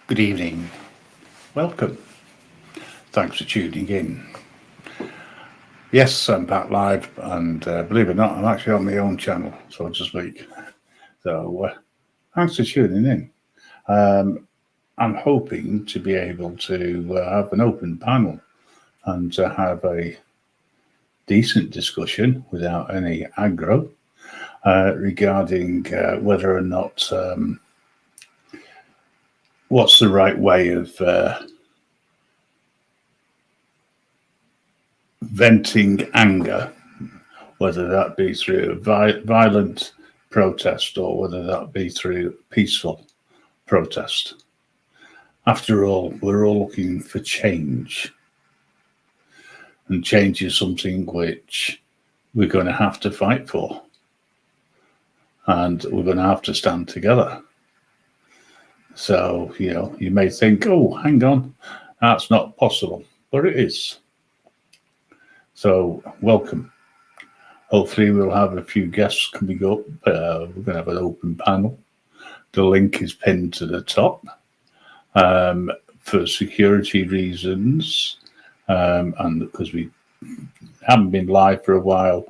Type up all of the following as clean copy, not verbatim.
Good evening. Welcome. Thanks for tuning in. Yes, I'm back live, and believe it or not, I'm actually on my own channel, so to speak. So, thanks for tuning in. Um, I'm hoping to be able to have an open panel and to have a decent discussion without any aggro regarding whether or not what's the right way of venting anger, whether that be through violent protest or whether that be through peaceful protest. After all, we're all looking for change, and change is something which we're going to have to fight for, and we're going to have to stand together. So, you may think, oh, hang on, that's not possible, but it is. So, welcome. Hopefully, we'll have a few guests coming up. We're going to have an open panel. The link is pinned to the top. For security reasons, and because we haven't been live for a while,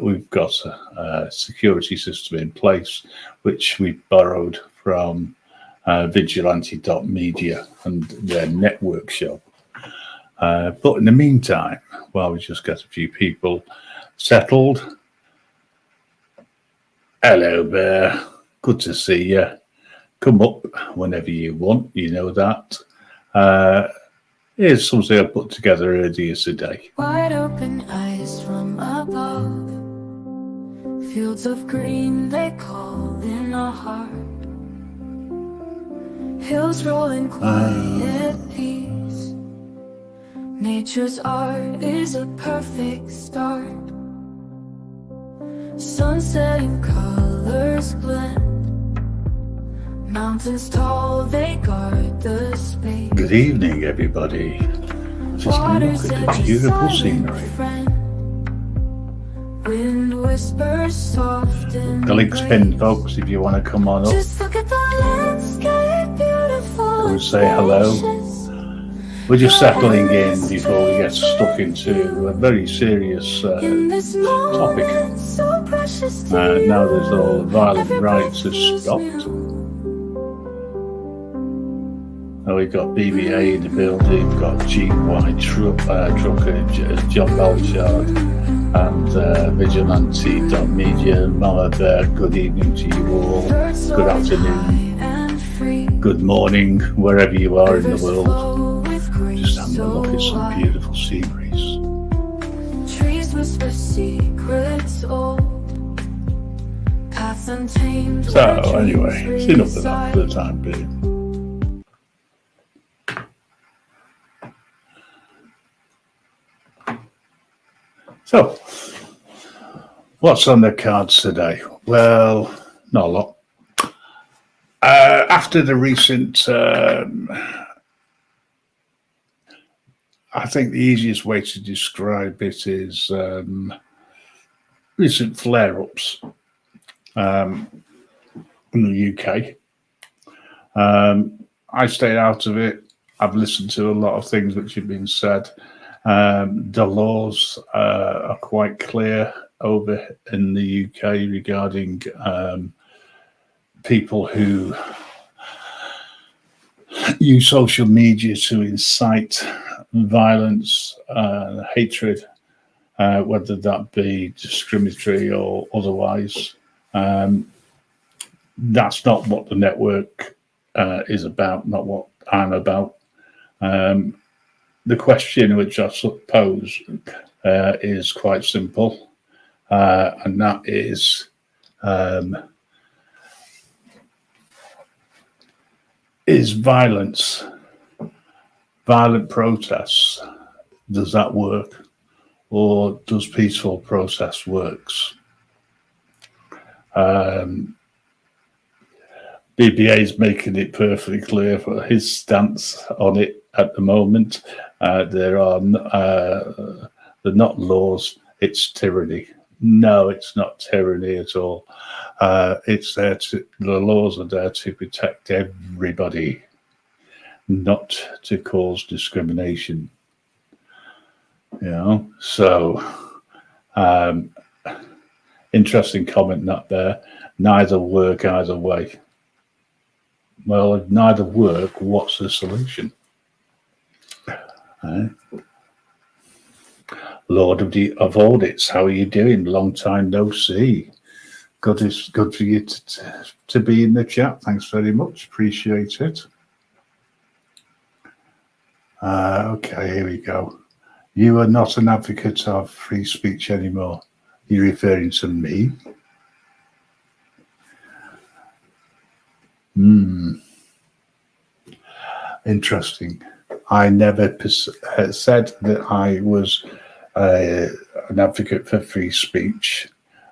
we've got a security system in place, which we borrowed from vigilante.media and their network show. But in the meantime, while we just get a few people settled, hello, Bear. Good to see you. Come up whenever you want, you know that. Here's something I put together earlier today. Wide open eyes from above, fields of green they call in our heart, hills rolling quiet peace. Nature's art is a perfect start. Sunset and colors blend, mountains tall, they guard the space. Good evening, everybody. Just look at the beautiful scenery. Wind whispers soft and the link's pinned, folks, if you want to come on up. Just look at the landscape, beautiful. Come and say hello. We're just settling in before we get stuck into a very serious topic. Now there's all the violent riots have stopped. We've got BBA in the building, we've got GY Trucker, John Belchard, and Vigilante.media. Mama Bear, good evening to you all. Good afternoon, good morning, wherever you are in the world. Just having a look at some beautiful sceneries. Trees whisper secrets old, paths untamed. So anyway, it's enough of that for the time being. So, what's on the cards today? Well, not a lot. After the recent, I think the easiest way to describe it is recent flare-ups in the UK. I stayed out of it. I've listened to a lot of things which have been said. The laws are quite clear over in the UK regarding people who use social media to incite violence, hatred, whether that be discriminatory or otherwise. That's not what the network is about, not what I'm about. The question which I suppose is quite simple, and that is violence, violent protests, does that work, or does peaceful protest works? BBA is making it perfectly clear for his stance on it at the moment. They're not laws, it's tyranny. No, it's not tyranny at all. The laws are there to protect everybody. not to cause discrimination. So interesting comment that there. Neither work either way. Well, if neither work, what's the solution? Lord of Audits, how are you doing? Long time no see. It's good for you to be in the chat. Thanks very much. Appreciate it. Okay, here we go. You are not an advocate of free speech anymore. You're referring to me? Interesting. I never said that I was an advocate for free speech.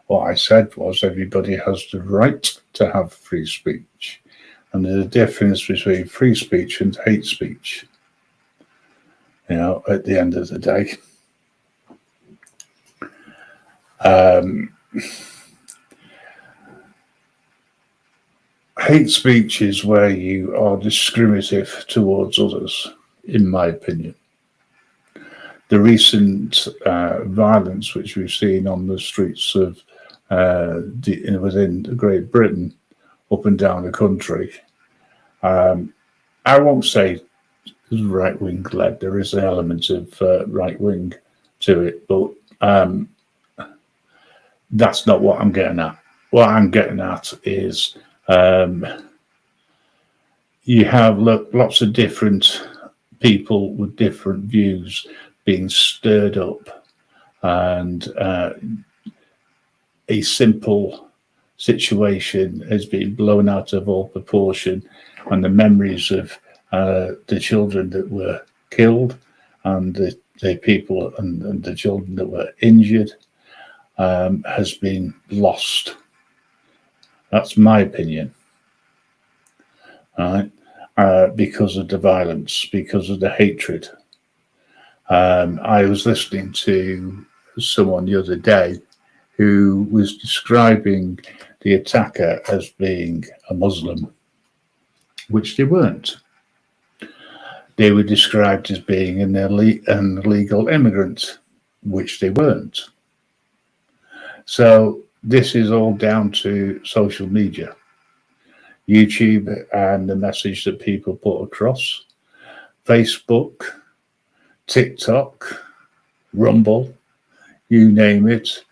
What I said was everybody has the right to have free speech. And there's a difference between free speech and hate speech, at the end of the day. Hate speech is where you are discriminative towards others, in my opinion. The recent violence which we've seen on the streets of within Great Britain, up and down the country, I won't say it's right-wing led. There is an element of right-wing to it, but that's not what I'm getting at. What I'm getting at is you have lots of different people with different views being stirred up, and a simple situation has been blown out of all proportion, and the memories of the children that were killed and the people and the children that were injured has been lost. That's my opinion. Right? Because of the violence, because of the hatred. I was listening to someone the other day who was describing the attacker as being a Muslim, which they weren't. They were described as being an illegal immigrant, which they weren't. So this is all down to social media, YouTube, and the message that people put across. Facebook, TikTok, Rumble, you name it.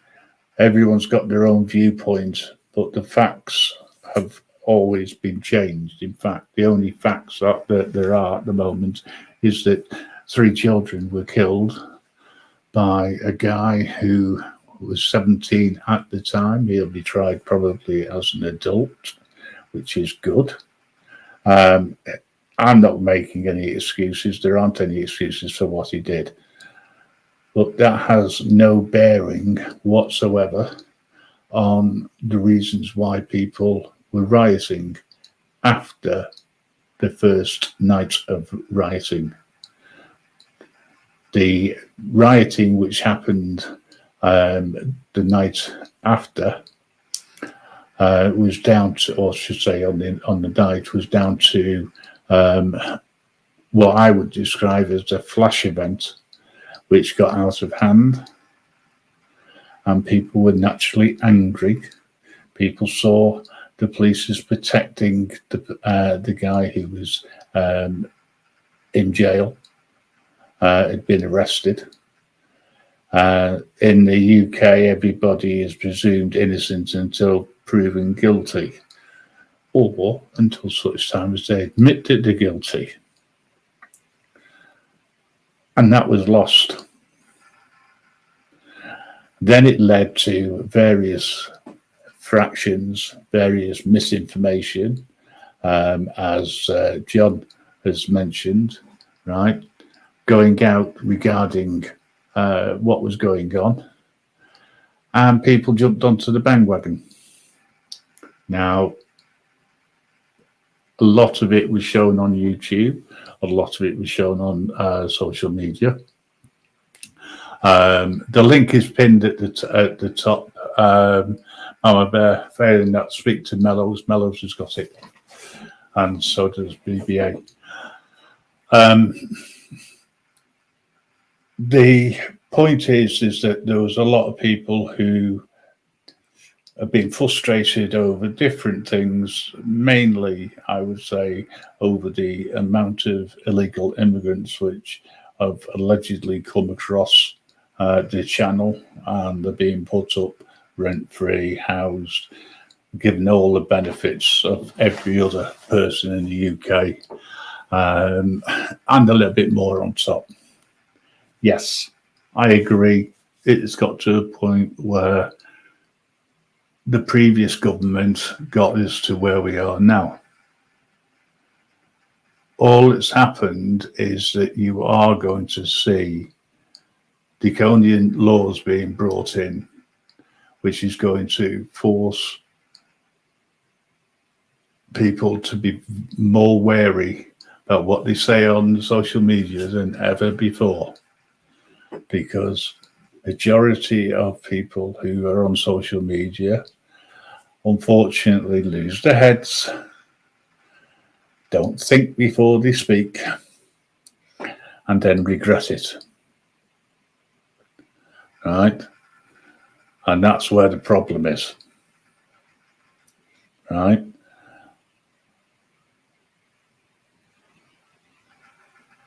Everyone's got their own viewpoint, but the facts have always been changed. In fact, the only facts that there are at the moment is that 3 children were killed by a guy who was 17 at the time. He'll be tried probably as an adult, which is good. I'm not making any excuses. There aren't any excuses for what he did. But that has no bearing whatsoever on the reasons why people were rioting after the first night of rioting. The rioting which happened the night after was down to, or I should say on the night, was down to what I would describe as a flash event, which got out of hand, and people were naturally angry. People saw the police as protecting the guy who was in jail, had been arrested. In the UK, everybody is presumed innocent until proven guilty, or until such time as they admit that they're guilty. And that was lost. Then it led to various fractions, various misinformation, as John has mentioned, right? Going out regarding what was going on, and people jumped onto the bandwagon. Now, a lot of it was shown on YouTube. A lot of it was shown on social media. The link is pinned at the top. Mama Bear, failing that, speak to Mellows. Mellows has got it, and so does BBA. The point is that there was a lot of people who have been frustrated over different things, mainly, I would say, over the amount of illegal immigrants which have allegedly come across the channel, and they're being put up rent-free, housed, given all the benefits of every other person in the UK, and a little bit more on top. Yes, I agree. It's got to a point where the previous government got us to where we are now. All that's happened is that you are going to see draconian laws being brought in, which is going to force people to be more wary about what they say on social media than ever before, because majority of people who are on social media unfortunately lose their heads, don't think before they speak, and then regret it. Right? And that's where the problem is. Right?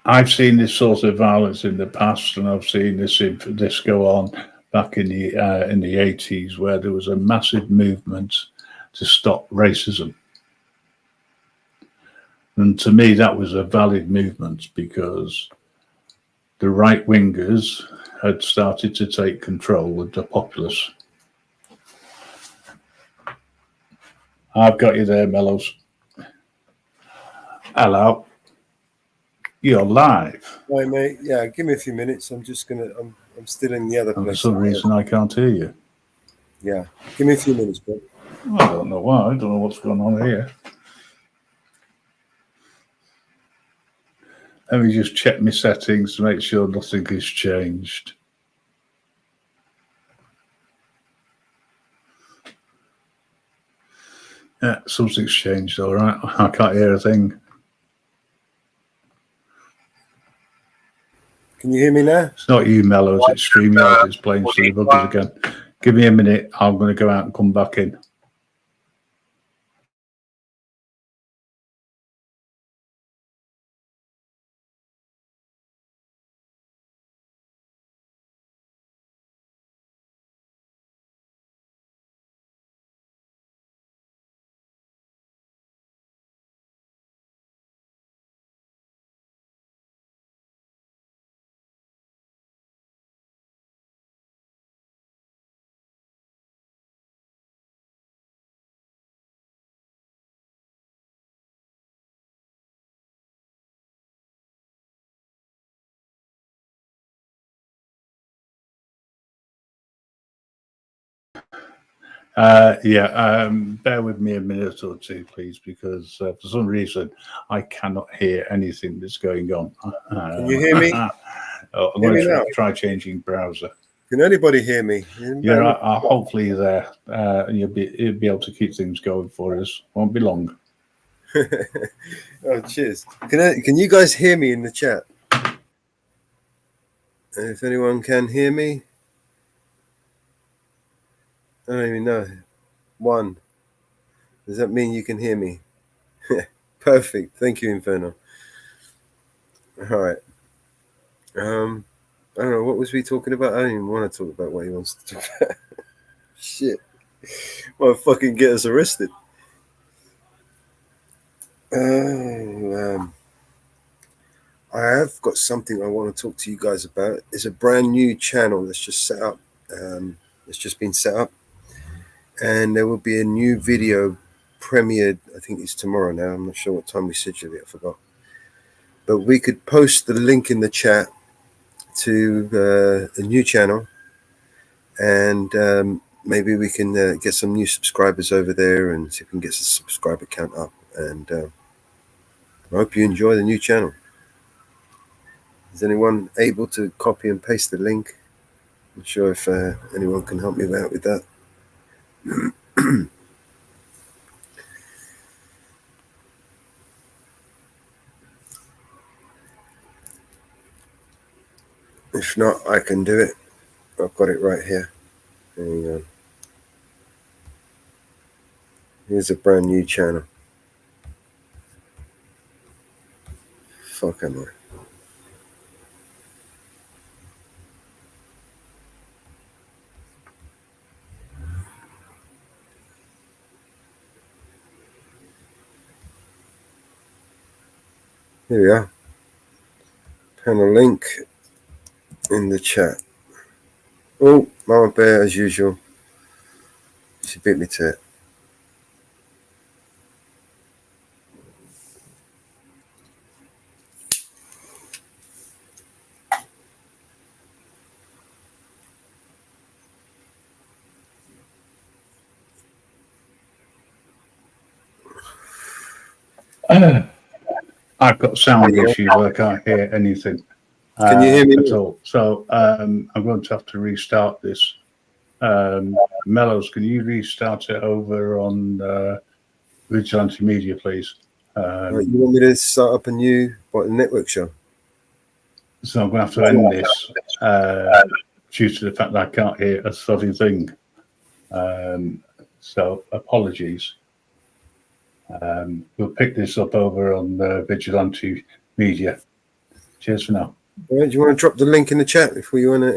I've seen this sort of violence in the past, and I've seen this go on back in the 80s, where there was a massive movement to stop racism. And to me, that was a valid movement, because the right wingers had started to take control of the populace. I've got you there, Mellows. Hello. You're live. Right, mate. Yeah, give me a few minutes. I'm just gonna. I'm still in the other And for place. some reason, I can't hear you. Yeah, give me a few minutes, bro. I don't know why. I don't know what's going on here. Let me just check my settings to make sure nothing has changed. Yeah, something's changed, all right. I can't hear a thing. Can you hear me now? It's not you, Mellows. It's StreamYard. It's playing silly buggers again. Give me a minute. I'm going to go out and come back in. Bear with me a minute or two, please, because for some reason I cannot hear anything that's going on. Can you hear me? I'm going to try changing browser. Can anybody hear me? Yeah, hopefully you're there. You'll be able to keep things going for us. Won't be long. Oh, cheers. Can you guys hear me in the chat? If anyone can hear me, I don't even know. One. Does that mean you can hear me? Perfect. Thank you, Inferno. All right. I don't know. What was we talking about? I don't even want to talk about what he wants to talk about. Shit. Well, fucking get us arrested. I have got something I want to talk to you guys about. It's a brand new channel that's just set up. It's just been set up. And there will be a new video premiered. I think it's tomorrow now. I'm not sure what time we scheduled it. I forgot. But we could post the link in the chat to a new channel. And maybe we can get some new subscribers over there and see if we can get the subscriber count up. And I hope you enjoy the new channel. Is anyone able to copy and paste the link? I'm not sure if anyone can help me out with that. If not, I can do it. I've got it right here. Hang on. Here's a brand new channel. Fuck am I? Here we are. Pen a link in the chat. Oh, Mama Bear, as usual. She beat me to it. I've got sound issues. I can't hear anything Can you hear me? at all. So I'm going to have to restart this. Mellows, can you restart it over on Vigilante Media, please? Right, you want me to start up a new network show? So I'm going to have to end this due to the fact that I can't hear a soddy thing. So apologies. We'll pick this up over on Vigilante Media. Cheers for now. All right, do you want to drop the link in the chat before you want to